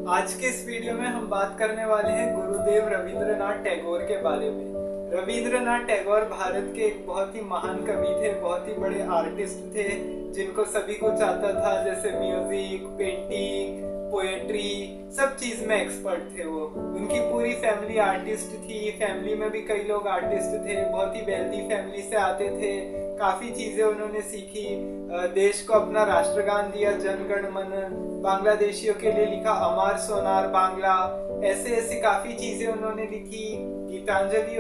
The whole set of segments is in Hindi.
आज के इस वीडियो में हम बात करने वाले हैं गुरुदेव रविंद्रनाथ टैगोर के बारे में। रविंद्रनाथ टैगोर भारत के एक बहुत ही महान कवि थे, बहुत ही बड़े आर्टिस्ट थे जिनको सभी कुछ आता था, जैसे म्यूजिक, पेंटिंग, पोएट्री, सब चीज में एक्सपर्ट थे वो। उनकी पूरी फैमिली आर्टिस्ट थी, फैमिली में भी कई लोग आर्टिस्ट थे, बहुत ही वेल्दी फैमिली से आते थे। काफी चीजें उन्होंने सीखी, देश को अपना राष्ट्रगान दिया, जन गण मन, बांग्लादेशियों के लिए लिखा अमर सोनार बांग्ला, ऐसे ऐसे काफी चीजें उन्होंने लिखी। गीतांजलि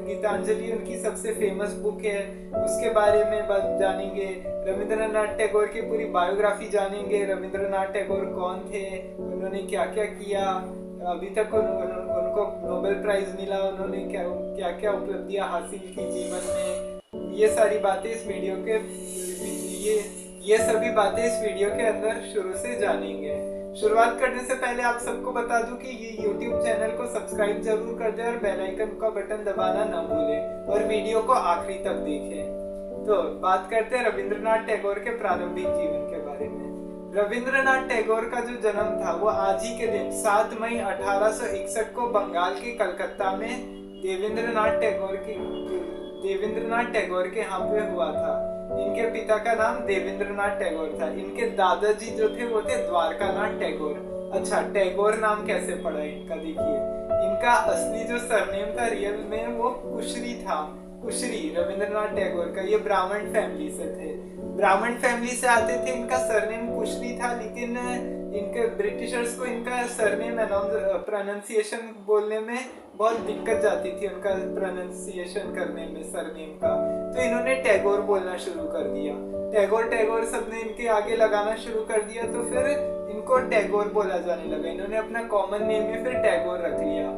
गीतांजलि उनकी सबसे फेमस बुक है, उसके बारे में जानेंगे। रविंद्रनाथ टैगोर की पूरी बायोग्राफी जानेंगे, रविंद्रनाथ टैगोर कौन थे, उन्होंने क्या क्या किया, अभी तक उनको नोबेल प्राइज मिला, उन्होंने क्या क्या उपलब्धियां हासिल की जीवन में। ये सारी बातें इस वीडियो के ये सभी बातें इस वीडियो के अंदर शुरू से जानेंगे। शुरुआत करने से पहले आप सबको बता दूं कि ये YouTube चैनल को सब्सक्राइब जरूर कर दें और बेल आइकन का बटन दबाना न भूलें और वीडियो को आखिरी तक देखें। तो बात करते हैं रविंद्रनाथ टैगोर के प्रारंभिक जीवन के बारे में। रविंद्रनाथ टैगोर का जो जन्म था वो आज ही के दिन 7 मई 1861 को बंगाल के कलकत्ता में देवेंद्रनाथ टैगोर के यहाँ पे हुआ था। इनके पिता का नाम देवेंद्रनाथ टैगोर था। इनके दादाजी जो थे वो थे द्वारकानाथ टैगोर। अच्छा, टैगोर नाम कैसे पड़ा इनका, देखिए इनका असली जो सरनेम था रियल में वो कुशरी था। कुशरी रविंद्रनाथ टैगोर का, ये ब्राह्मण फैमिली से थे, ब्राह्मण फैमिली से आते थे। इनका सरनेम कुशरी था, लेकिन इनके ब्रिटिशर्स को इनका सरनेम प्रोनाउंसिएशन बोलने में बहुत दिक्कत जाती थी, उनका प्रोनाउंसिएशन करने में सरनेम का। तो इन्होंने टैगोर बोलना शुरू कर दिया। टैगोर सबने इनके आगे लगाना शुरू कर दिया, तो फिर इनको टैगोर बोला जाने लगा। इन्होंने अपना कॉमन नेम में फिर टैगोर रख लिया,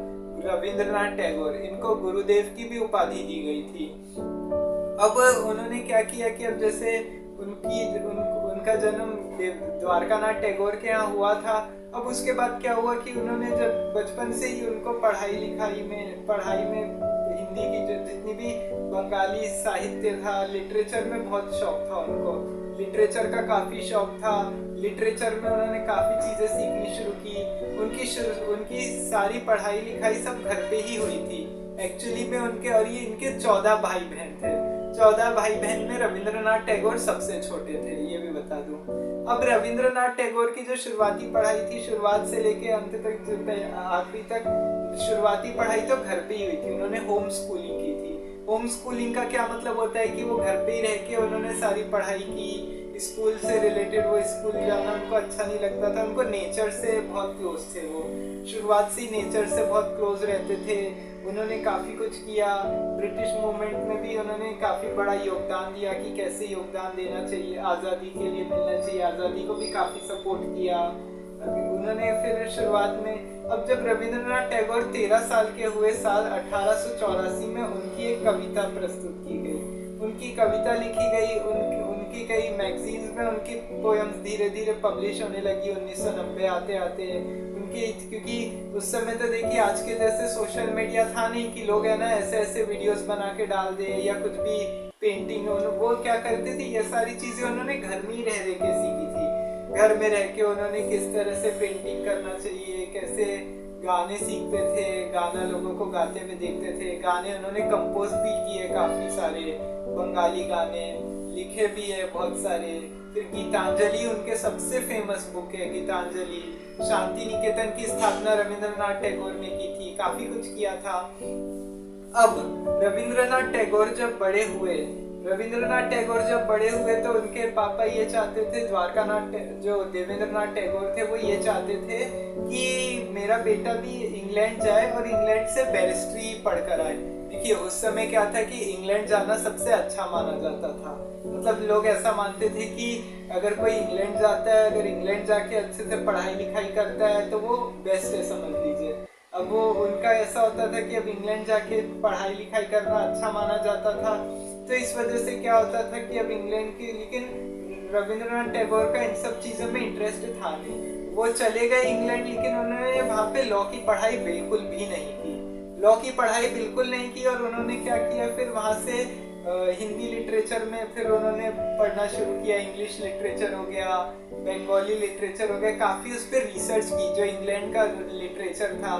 रविंद्रनाथ टैगोर। इनको गुरुदेव की भी उपाधि दी गई थी। अब उन्होंने क्या किया कि अब जैसे उनका जन्म द्वारकानाथ टैगोर के यहाँ हुआ था। अब उसके बाद क्या हुआ कि उन्होंने जब बचपन से ही उनको पढ़ाई में हिंदी की जितनी भी बंगाली साहित्य था, लिटरेचर में बहुत शौक था उनको, लिटरेचर का काफी शौक था। लिटरेचर में उन्होंने काफी चीजें सीखनी शुरू की। उनकी सारी पढ़ाई लिखाई सब घर पे ही हुई थी एक्चुअली में उनके। और ये इनके 14 भाई बहन थे। 14 भाई बहन में रविंद्रनाथ टैगोर सबसे छोटे थे, ये भी बता दूं। अब रविंद्रनाथ टैगोर की जो शुरुआती पढ़ाई थी, शुरुआत से लेके अंत तक, आखिरी तक, शुरुआती पढ़ाई तो घर पे ही हुई थी। उन्होंने होम स्कूलिंग की थी। होम स्कूलिंग का क्या मतलब होता है कि वो घर पे ही रह के उन्होंने सारी पढ़ाई की। स्कूल से रिलेटेड वो स्कूल जाना उनको अच्छा नहीं लगता था। उनको नेचर से बहुत क्लोज थे, वो शुरुआत से नेचर से बहुत क्लोज रहते थे। उन्होंने काफी कुछ किया। ब्रिटिश मूवमेंट में भी उन्होंने काफी बड़ा योगदान दिया कि कैसे योगदान देना चाहिए, आजादी के लिए मिलना चाहिए, आजादी को भी काफी सपोर्ट किया उन्होंने। फिर शुरुआत में, अब जब रविंद्रनाथ टैगोर 13 साल के हुए, साल 1884 में उनकी एक कविता प्रस्तुत की गई, उनकी कविता लिखी गई। उनकी कई मैगजीन्स में उनकी पोएम्स धीरे धीरे पब्लिश होने लगी 1990 आते आते उनकी। क्योंकि उस समय तो देखिए आज के जैसे सोशल मीडिया था नहीं कि लोग है ना ऐसे वीडियोस बना के डाल दे या कुछ भी पेंटिंग। वो क्या करते थे, ये सारी चीजें उन्होंने घर में ही रह के सीखी थी। घर में रह के उन्होंने किस तरह से पेंटिंग करना चाहिए, कैसे गाने सीखते थे, गाना लोगों को गाते हुए देखते थे। गाने उन्होंने कंपोज भी किए, काफी सारे बंगाली गाने लिखे भी है बहुत सारे। फिर गीतांजलि उनके सबसे फेमस बुक है, गीतांजलि। शांति निकेतन की स्थापना रविंद्रनाथ टैगोर ने की थी, काफी कुछ किया था। अब रविंद्रनाथ टैगोर जब बड़े हुए तो उनके पापा ये चाहते थे, जो देवेंद्रनाथ टैगोर थे वो ये चाहते थे कि मेरा बेटा भी इंग्लैंड जाए और इंग्लैंड से बैरिस्ट्री पढ़कर आए। देखिए उस समय क्या था कि इंग्लैंड जाना सबसे अच्छा माना जाता था। मतलब लोग ऐसा मानते थे कि अगर कोई इंग्लैंड जाता है, अगर इंग्लैंड जाके अच्छे से पढ़ाई लिखाई करता है तो वो बेस्ट है, समझ लीजिए। अब वो उनका ऐसा होता था कि अब इंग्लैंड जाके पढ़ाई लिखाई करना अच्छा माना जाता था। तो इस वजह से क्या होता था कि अब इंग्लैंड की, लेकिन रविंद्रनाथ टैगोर का इन सब चीजों में इंटरेस्ट था नहीं। वो चले गए इंग्लैंड, लेकिन उन्होंने वहाँ पे लॉ की पढ़ाई बिल्कुल भी नहीं की। और उन्होंने क्या किया, फिर वहाँ से हिंदी लिटरेचर में फिर उन्होंने पढ़ना शुरू किया, इंग्लिश लिटरेचर हो गया, बंगाली लिटरेचर हो गया, काफ़ी उस पर रिसर्च की। जो इंग्लैंड का लिटरेचर था,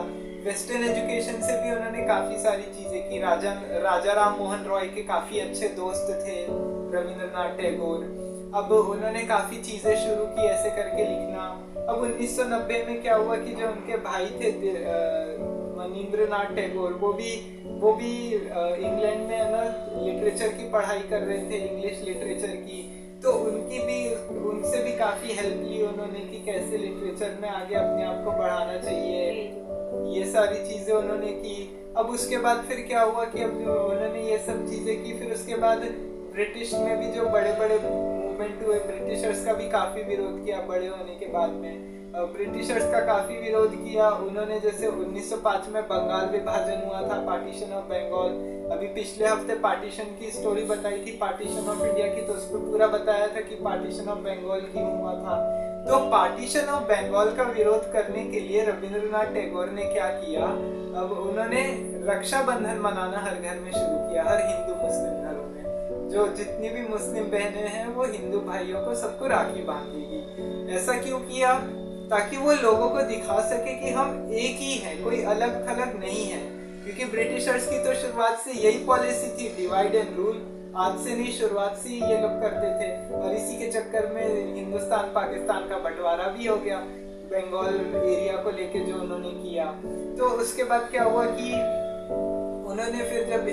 वेस्टर्न एजुकेशन से भी उन्होंने काफ़ी सारी चीज़ें की। राजा राम मोहन रॉय के काफ़ी अच्छे दोस्त थे रविंद्रनाथ टैगोर। अब उन्होंने काफ़ी चीज़ें शुरू की ऐसे करके लिखना। अब 1990 में क्या हुआ कि जो उनके भाई थे मनीन्द्रनाथ टैगोर, वो भी इंग्लैंड में है ना लिटरेचर की पढ़ाई कर रहे थे, इंग्लिश लिटरेचर की। तो उनसे भी काफ़ी हेल्प ली उन्होंने कि कैसे लिटरेचर में आगे अपने आप को बढ़ाना चाहिए, ये सारी चीज़ें उन्होंने की। अब उसके बाद फिर क्या हुआ कि अब उन्होंने ये सब चीज़ें की, फिर उसके बाद ब्रिटिश में भी जो बड़े बड़े मूवमेंट हुए, ब्रिटिशर्स का भी काफ़ी विरोध किया बड़े होने के बाद में। ब्रिटिशर्स का काफ़ी विरोध किया उन्होंने। जैसे 1905 में बंगाल विभाजन हुआ था, पार्टीशन ऑफ बंगाल। अभी पिछले हफ्ते पार्टीशन की स्टोरी बताई थी, पार्टीशन ऑफ इंडिया की, तो उसको पूरा बताया था कि पार्टीशन ऑफ बंगाल क्यों हुआ था। तो पार्टीशन ऑफ बंगाल का विरोध करने के लिए रविंद्रनाथ टैगोर ने क्या किया, अब उन्होंने रक्षाबंधन मनाना हर घर में शुरू किया, हर हिंदू मुस्लिम घरों में। जो जितनी भी मुस्लिम बहनें हैं वो हिंदू भाइयों को सबको राखी बांधेगी। ऐसा क्यों किया? ताकि वो लोगों को दिखा सके कि हम एक ही हैं, कोई अलग थलग नहीं है। क्योंकि ब्रिटिशर्स की तो शुरुआत से यही पॉलिसी थी, डिवाइड एंड रूल। आज से नहीं, शुरुआत से ही ये लोग करते थे, और इसी के चक्कर में हिंदुस्तान पाकिस्तान का बंटवारा भी हो गया बंगाल एरिया को लेके जो उन्होंने किया। तो उसके बाद क्या हुआ कि उन्होंने फिर जब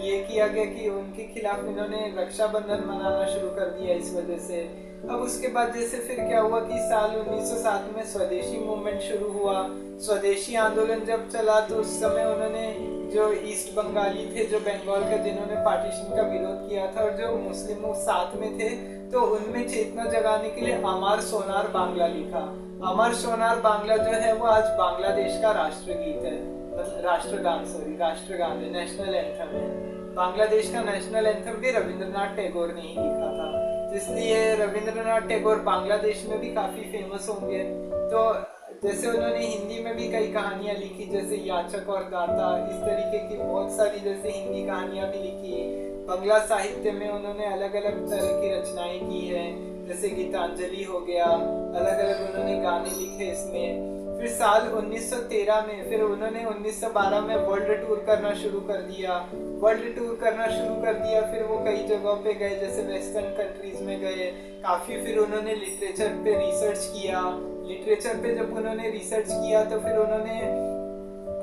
ये किया गया कि उनके खिलाफ इन्होंने रक्षाबंधन मनाना शुरू कर दिया इस वजह से। अब उसके बाद जैसे फिर क्या हुआ कि साल 1907 में स्वदेशी मूवमेंट शुरू हुआ। स्वदेशी आंदोलन जब चला तो उस समय उन्होंने जो ईस्ट बंगाली थे, जो बंगाल का, जिन्होंने पार्टीशन का विरोध किया था, और जो मुस्लिम साथ में थे, तो उनमें चेतना जगाने के लिए अमर सोनार बांग्ला लिखा। अमर सोनार बांग्ला जो है वो आज बांग्लादेश का राष्ट्रगीत है, राष्ट्रगान है, नेशनल एंथम है। बांग्लादेश का नेशनल एंथम भी रविंद्रनाथ टैगोर ने ही लिखा था, इसलिए रविंद्रनाथ टैगोर बांग्लादेश में भी काफी फेमस होंगे। तो जैसे उन्होंने हिंदी में भी कई कहानियां लिखी, जैसे याचक और दाता, इस तरीके की बहुत सारी जैसे हिंदी कहानियां भी लिखी। बांग्ला साहित्य में उन्होंने अलग अलग तरह की रचनाएं की है, जैसे गीतांजलि हो गया, अलग अलग उन्होंने गाने लिखे इसमें। फिर साल 1913 में फिर उन्होंने 1912 में वर्ल्ड टूर करना शुरू कर दिया। फिर वो कई जगहों पे गए, जैसे वेस्टर्न कंट्रीज में गए, काफ़ी फिर उन्होंने लिटरेचर पे रिसर्च किया। लिटरेचर पे जब उन्होंने रिसर्च किया तो फिर उन्होंने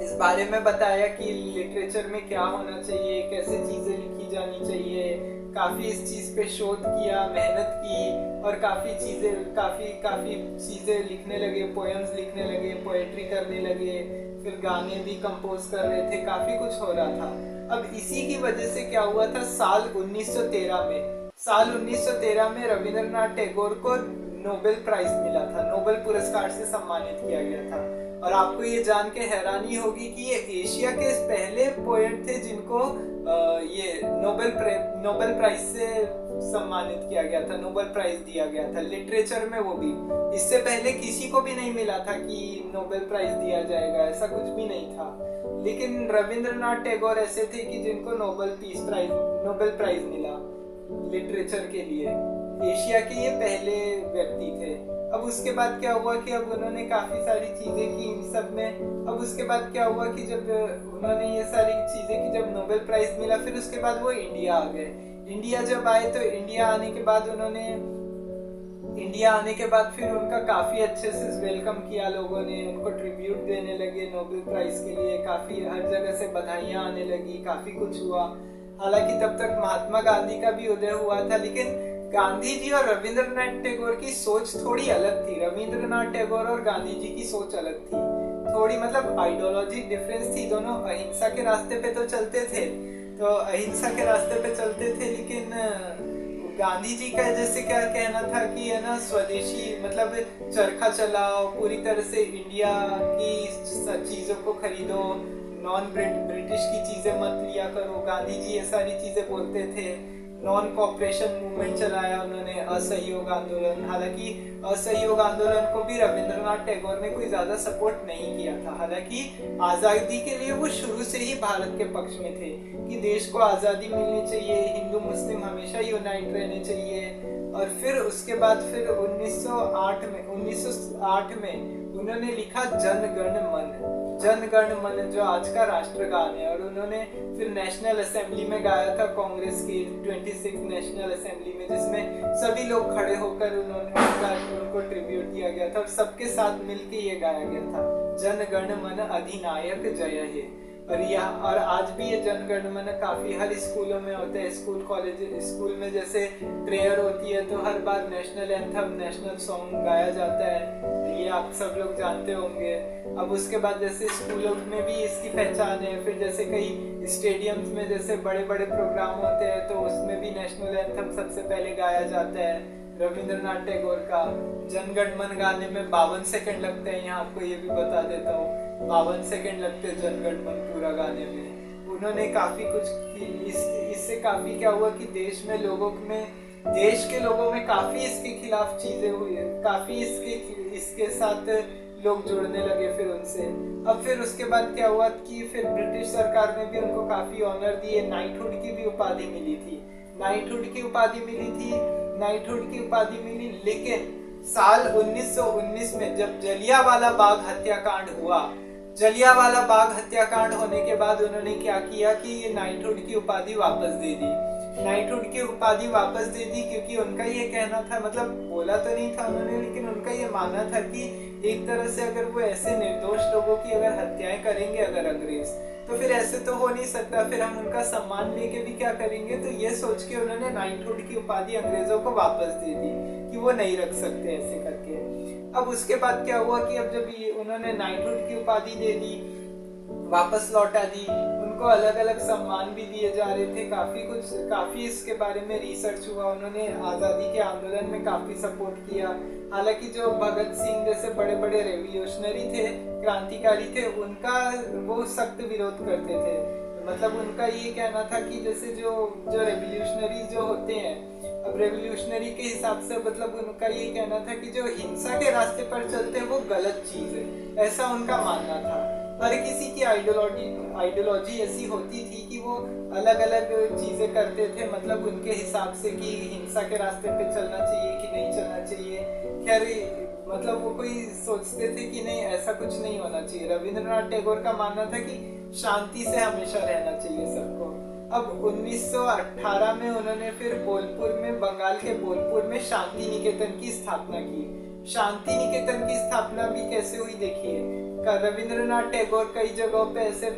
इस बारे में बताया कि लिटरेचर में क्या होना चाहिए, कैसे चीज़ें लिखी जानी चाहिए। काफ़ी इस चीज़ पे शोध किया, मेहनत की, और काफ़ी चीज़ें लिखने लगे, पोएम्स लिखने लगे, पोएट्री करने लगे, फिर गाने भी कंपोज कर रहे थे, काफ़ी कुछ हो रहा था। अब इसी की वजह से क्या हुआ था, साल 1913 में रविंद्रनाथ टैगोर को नोबेल प्राइज मिला था, नोबेल पुरस्कार से सम्मानित किया गया था। और आपको ये जान के हैरानी होगी कि ये एशिया के पहले पोएट थे जिनको ये नोबेल प्राइज से सम्मानित किया गया था, नोबेल प्राइज दिया गया था लिटरेचर में। वो भी इससे पहले किसी को भी नहीं मिला था कि नोबेल प्राइज दिया जाएगा, ऐसा कुछ भी नहीं था। लेकिन रविंद्रनाथ टैगोर ऐसे थे कि जिनको नोबेल प्राइज मिला लिटरेचर के लिए। एशिया के ये पहले व्यक्ति थे। अब उसके बाद क्या हुआ कि अब उन्होंने काफी सारी चीजें की इन सब में। अब उसके बाद क्या हुआ कि जब उन्होंने ये सारी चीजें की, जब नोबेल प्राइज मिला, फिर उसके बाद वो इंडिया आ गए। इंडिया जब आए तो इंडिया आने के बाद फिर उनका काफी अच्छे से वेलकम किया लोगों ने, उनको ट्रिब्यूट देने लगे नोबेल प्राइज के लिए, काफी हर जगह से बधाइयां आने लगी, काफी कुछ हुआ। हालांकि तब तक महात्मा गांधी का भी उदय हुआ था, लेकिन गांधी जी और रविंद्रनाथ टैगोर की सोच थोड़ी अलग थी। रविंद्रनाथ टैगोर और गांधी जी की सोच अलग थी, थोड़ी मतलब आइडियोलॉजी डिफरेंस थी। दोनों अहिंसा के रास्ते पे तो चलते थे, लेकिन गांधी जी का जैसे क्या कहना था कि है ना, स्वदेशी मतलब चरखा चलाओ, पूरी तरह से इंडिया की चीजों को खरीदो, नॉन ब्रिटिश की चीजें मत लिया करो। गांधी जी ये सारी चीजें बोलते थे। नॉन कॉपरेशन मूवमेंट चलाया उन्होंने, असहयोग आंदोलन। हालांकि असहयोग आंदोलन को भी रविंद्रनाथ टैगोर ने कोई ज्यादा सपोर्ट नहीं किया था। हालांकि आजादी के लिए वो शुरू से ही भारत के पक्ष में थे कि देश को आजादी मिलनी चाहिए, हिंदू मुस्लिम हमेशा यूनाइट रहने चाहिए। और फिर उसके बाद फिर 1908 में उन्होंने लिखा जन गण मन। जन गण मन जो आज का राष्ट्रगान है, और उन्होंने फिर नेशनल असेंबली में गाया था, कांग्रेस की 26 नेशनल असेंबली में, जिसमें सभी लोग खड़े होकर उनको ट्रिब्यूट दिया गया था और सबके साथ मिलके ये गाया गया था, जन गण मन अधिनायक जय हे। और आज भी ये जन गण मन काफी हर स्कूलों में होता है, स्कूल कॉलेज स्कूल में जैसे प्रेयर होती है तो हर बार नेशनल एंथम, नेशनल सॉन्ग गाया जाता है, ये आप सब लोग जानते होंगे। अब उसके बाद जैसे स्कूलों में भी इसकी पहचान है, फिर जैसे कई स्टेडियम्स में जैसे बड़े बड़े प्रोग्राम होते हैं तो उसमें भी नेशनल एंथम सबसे पहले गाया जाता है रविंद्रनाथ टैगोर का। जनगण मन गाने में 52 सेकंड लगते हैं, यहाँ आपको ये भी बता देता हूँ, 52 सेकंड लगते हैं जनगण मन पूरा गाने में। उन्होंने काफी कुछ इससे काफी क्या हुआ कि देश के लोगों में काफी इसके खिलाफ चीजें हुई है, काफी इसके साथ लोग जुड़ने लगे फिर उनसे। अब फिर उसके बाद क्या हुआ कि फिर ब्रिटिश सरकार ने भी उनको काफी ऑनर दिए, नाइटहुड की भी उपाधि मिली थी, नाइटहुड की उपाधि मिली। लेकिन साल 1919 में जब जलियांवाला बाग हत्याकांड हुआ, जलियांवाला बाग हत्याकांड होने के बाद उन्होंने क्या किया कि ये नाइटहुड की उपाधि वापस दे दी। नाइटहुड की उपाधि वापस दे दी क्योंकि उनका ये कहना था, मतलब बोला तो नहीं था उन्होंने, लेकिन उनका ये मानना था कि एक तरह से अगर वो ऐसे निर्दोष लोगों की अगर हत्याएं करेंगे अगर अंग्रेज, तो फिर ऐसे तो हो नहीं सकता, फिर हम उनका सम्मान लेके भी क्या करेंगे। तो ये सोच के उन्होंने नाइटहुड की उपाधि अंग्रेजों को वापस दे दी कि वो नहीं रख सकते ऐसे करके। अब उसके बाद क्या हुआ कि अब जब उन्होंने नाइटहुड की उपाधि दे दी, वापस लौटा दी, उनको अलग अलग सम्मान भी दिए जा रहे थे, काफी इसके बारे में रिसर्च हुआ, उन्होंने आजादी के आंदोलन में काफी सपोर्ट किया। हालांकि जो भगत सिंह जैसे बड़े बड़े रेवोल्यूशनरी थे, क्रांतिकारी थे, उनका वो सख्त विरोध करते थे। मतलब उनका ये कहना था कि जैसे जो रेवोल्यूशनरी जो होते हैं, अब रेवोल्यूशनरी के हिसाब से मतलब उनका ये कहना था कि जो हिंसा के रास्ते पर चलते हैं वो गलत चीज है, ऐसा उनका मानना था। हर किसी की आइडियोलॉजी ऐसी होती थी कि वो अलग अलग चीजें करते थे, मतलब उनके हिसाब से कि हिंसा के रास्ते पे चलना चाहिए कि नहीं चलना चाहिए। खैर मतलब वो कोई सोचते थे कि नहीं ऐसा कुछ नहीं होना चाहिए। रविंद्रनाथ टैगोर का मानना था कि शांति से हमेशा रहना चाहिए सबको। अब 1918 में उन्होंने फिर बंगाल के बोलपुर में शांति निकेतन की स्थापना की। शांति निकेतन की स्थापना भी कैसे हुई देखिए, रविंद्रनाथ टैगोर कई जगहों पे ऐसे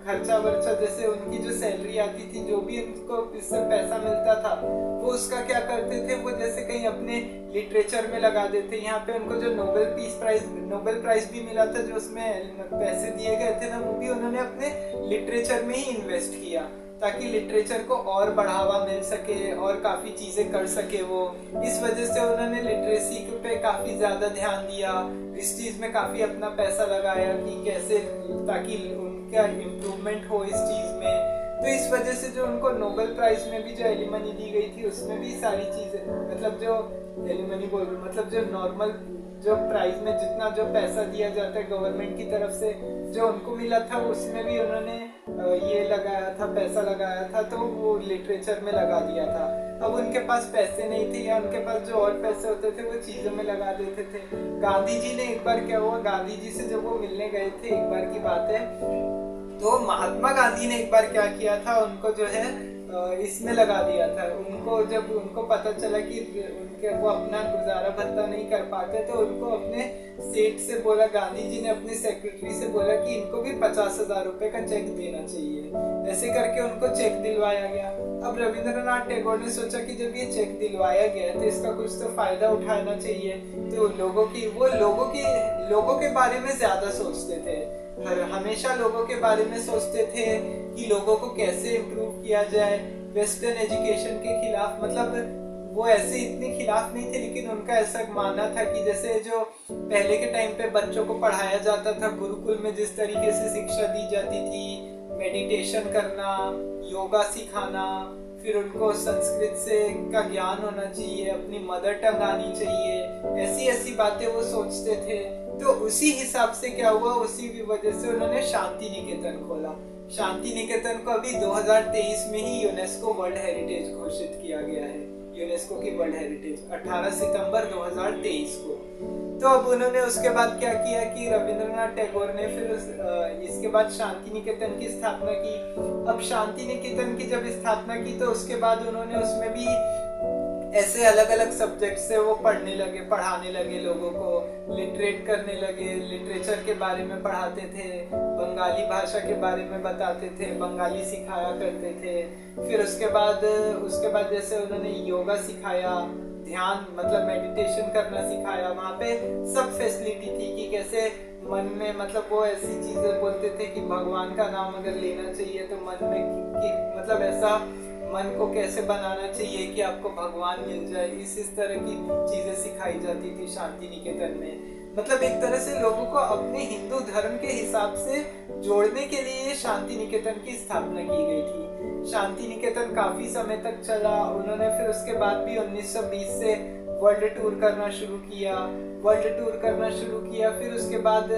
खर्चा वर्चा, जैसे उनकी जो सैलरी आती थी, जो भी उनको इससे पैसा मिलता था, वो उसका क्या करते थे, वो जैसे कहीं अपने लिटरेचर में लगा देते। यहाँ पे उनको जो नोबेल प्राइज भी मिला था, जो उसमें पैसे दिए गए थे ना, वो भी उन्होंने अपने लिटरेचर में ही इन्वेस्ट किया ताकि लिटरेचर को और बढ़ावा मिल सके और काफी चीजें कर सके वो। इस वजह से उन्होंने लिटरेसी पे काफी ज्यादा ध्यान दिया, इस चीज में काफी अपना पैसा लगाया कि कैसे ताकि उनका इम्प्रूवमेंट हो इस चीज में। तो इस वजह से जो उनको नोबेल प्राइज में भी जो एलिमनी दी गई थी, उसमें भी सारी चीजें, मतलब जो एलिमनी बोल रही, मतलब जो नॉर्मल जो प्राइज में जितना जो पैसा दिया जाता है गवर्नमेंट की तरफ से, जो उनको मिला था उसमें भी उन्होंने ये लगाया था, पैसा लगाया था, तो वो लिटरेचर में लगा दिया था। अब उनके पास पैसे नहीं थे, या उनके पास जो और पैसे होते थे वो चीजों में लगा देते थे। गांधी जी ने एक बार क्या हुआ, गांधी जी से जब वो मिलने गए थे, एक बार की बात है, तो महात्मा गांधी ने एक बार क्या किया था, उनको जो है इसमें लगा दिया था। जब उनको पता चला कि वो अपना गुजारा भत्ता नहीं कर पाते, तो उनको अपने सेठ से बोला, गांधी जी ने अपने सेक्रेटरी से बोला कि इनको भी 50,000 रुपए का चेक देना चाहिए। ऐसे करके उनको चेक दिलवाया गया। अब रविंद्रनाथ टैगोर ने सोचा कि जब ये चेक दिलवाया गया तो इसका कुछ तो फायदा उठाना चाहिए। तो लोगों के बारे में ज्यादा सोचते थे, हमेशा लोगों के बारे में सोचते थे कि लोगों को कैसे इम्प्रूव किया जाए। वेस्टर्न एजुकेशन के खिलाफ, मतलब वो ऐसे इतने खिलाफ नहीं थे, लेकिन उनका ऐसा मानना था कि जैसे जो पहले के टाइम पे बच्चों को पढ़ाया जाता था गुरुकुल में, जिस तरीके से शिक्षा दी जाती थी, मेडिटेशन करना, योगा सिखाना, फिर उनको संस्कृत से का ज्ञान होना चाहिए, अपनी मदर टंग आनी चाहिए, ऐसी ऐसी बातें वो सोचते थे। तो उसी हिसाब से क्या हुआ, उसी की वजह से उन्होंने शांति निकेतन खोला। शांति निकेतन को अभी 2023 में ही यूनेस्को वर्ल्ड हेरिटेज घोषित किया गया है, यूनेस्को की वर्ल्ड हेरिटेज 18 सितंबर 2023 को। तो अब उन्होंने उसके बाद क्या किया कि रविंद्रनाथ टैगोर ने फिर इसके बाद शांति निकेतन की स्थापना की। अब शांति निकेतन की जब स्थापना की तो उसके बाद उन्होंने उसमें भी ऐसे अलग अलग सब्जेक्ट से वो पढ़ाने लगे, लोगों को लिटरेट करने लगे, लिटरेचर के बारे में पढ़ाते थे, बंगाली भाषा के बारे में बताते थे, बंगाली सिखाया करते थे। फिर उसके बाद जैसे उन्होंने योगा सिखाया, ध्यान मतलब मेडिटेशन करना सिखाया। वहाँ पे सब फैसिलिटी थी कि कैसे मन में मतलब वो ऐसी चीजें बोलते थे कि भगवान का नाम अगर लेना चाहिए तो मन में मतलब ऐसा मन को कैसे बनाना चाहिए कि आपको भगवान मिल जाए, इस तरह की चीजें सिखाई जाती थी शांति निकेतन में। मतलब एक तरह से लोगों को अपने हिंदू धर्म के हिसाब से जोड़ने के लिए शांति निकेतन की स्थापना की गई थी। शांति निकेतन काफी समय तक चला। उन्होंने फिर उसके बाद भी 1920 से वर्ल्ड टूर करना शुरू किया। फिर उसके बाद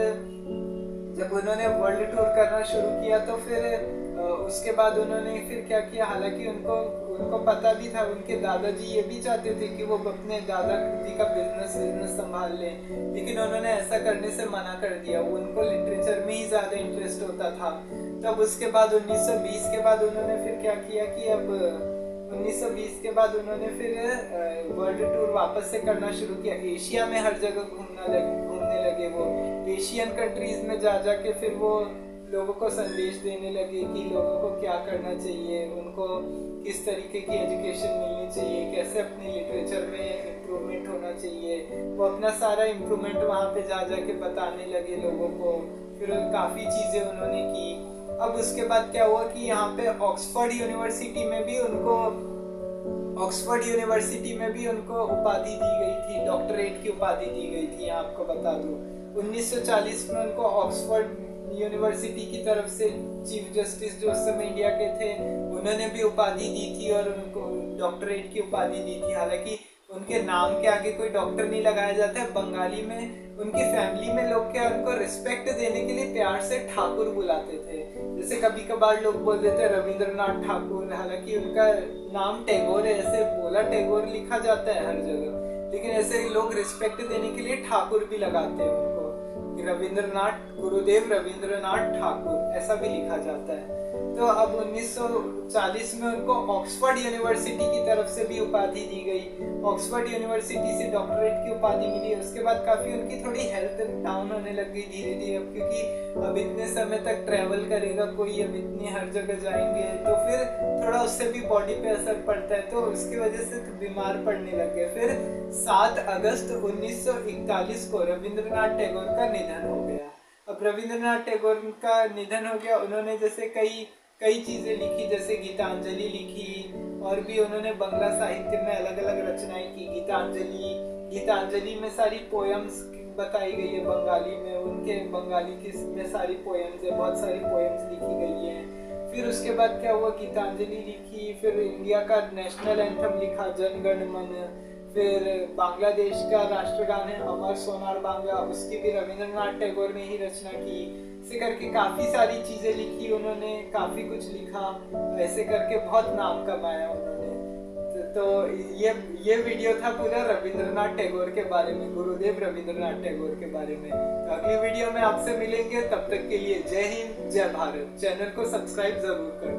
जब उन्होंने वर्ल्ड टूर करना शुरू किया तो फिर उसके बाद उन्होंने फिर क्या किया, हालांकि उनको पता भी था, उनके दादाजी ये भी चाहते थे कि वो अपने दादाजी का बिजनेस संभाल लें, लेकिन उन्होंने ऐसा करने से मना कर दिया। उनको लिटरेचर में ही ज्यादा इंटरेस्ट होता था। तब उसके बाद 1920 के बाद उन्होंने फिर क्या किया कि अब 1920 के बाद उन्होंने फिर वर्ल्ड टूर वापस से करना शुरू किया। एशिया में हर जगह घूमने लगे वो। एशियन कंट्रीज में जा के फिर वो लोगों को संदेश देने लगे कि लोगों को क्या करना चाहिए, उनको किस तरीके की एजुकेशन मिलनी चाहिए, कैसे अपने लिटरेचर में इम्प्रूवमेंट होना चाहिए। वो अपना सारा इम्प्रूवमेंट वहाँ पे जा के बताने लगे लोगों को। फिर काफ़ी चीज़ें उन्होंने की। अब उसके बाद क्या हुआ कि यहाँ पे ऑक्सफोर्ड यूनिवर्सिटी में भी उनको उपाधि दी गई थी, डॉक्टरेट की उपाधि दी गई थी। आपको बता दूं 1940 में उनको ऑक्सफोर्ड यूनिवर्सिटी की तरफ से चीफ जस्टिस जो उस समय इंडिया के थे, उन्होंने भी उपाधि दी थी और उनको डॉक्टरेट की उपाधि दी थी। हालांकि उनके नाम के आगे कोई डॉक्टर नहीं लगाया जाता है। बंगाली में उनकी फैमिली में लोग क्या उनको रिस्पेक्ट देने के लिए प्यार से ठाकुर बुलाते थे। जैसे कभी कभार लोग बोल देते रविंद्रनाथ ठाकुर, हालांकि उनका नाम टैगोर है, ऐसे बोला टैगोर लिखा जाता है हर जगह, लेकिन ऐसे लोग रिस्पेक्ट देने के लिए ठाकुर भी लगाते हैं उनको। रविंद्रनाथ, गुरुदेव रविंद्रनाथ ठाकुर ऐसा भी लिखा जाता है। तो अब 1940 में उनको ऑक्सफोर्ड यूनिवर्सिटी की तरफ से भी उपाधि दी गई। ऑक्सफोर्ड यूनिवर्सिटी से डॉक्टरेट की उपाधि मिली। उसके बाद काफी उनकी थोड़ी हेल्थ डाउन होने लग गई धीरे धीरे, अब क्योंकि अब इतने समय तक ट्रेवल करेगा कोई, अब इतनी हर जगह जाएंगे तो फिर थोड़ा उससे भी बॉडी पे असर पड़ता है, तो उसकी वजह से तो बीमार पड़ने लग गए। फिर 7 अगस्त 1941 को रविंद्रनाथ टैगोर का निधन हो गया। अब रविंद्रनाथ टैगोर का निधन हो गया। उन्होंने जैसे कई चीजें लिखी, जैसे गीतांजलि लिखी, और भी उन्होंने बंगला साहित्य में अलग अलग रचनाएं की। गीतांजलि में सारी पोएम्स बताई गई है बंगाली में, उनके बंगाली की में सारी पोएम्स है, बहुत सारी पोएम्स लिखी गई हैं। फिर उसके बाद क्या हुआ, गीतांजलि लिखी, फिर इंडिया का नेशनल एंथम लिखा जन गण मन, फिर बांग्लादेश का राष्ट्रगान है अमर सोनार बांग्ला, उसकी भी रविंद्रनाथ टैगोर ने ही रचना की। ऐसे करके काफी सारी चीजें लिखी उन्होंने, काफी कुछ लिखा, ऐसे करके बहुत नाम कमाया उन्होंने। तो ये वीडियो था पूरा रविंद्रनाथ टैगोर के बारे में, गुरुदेव रविंद्रनाथ टैगोर के बारे में। तो अगली वीडियो में आपसे मिलेंगे, तब तक के लिए जय हिंद जय भारत। चैनल को सब्सक्राइब जरूर करें।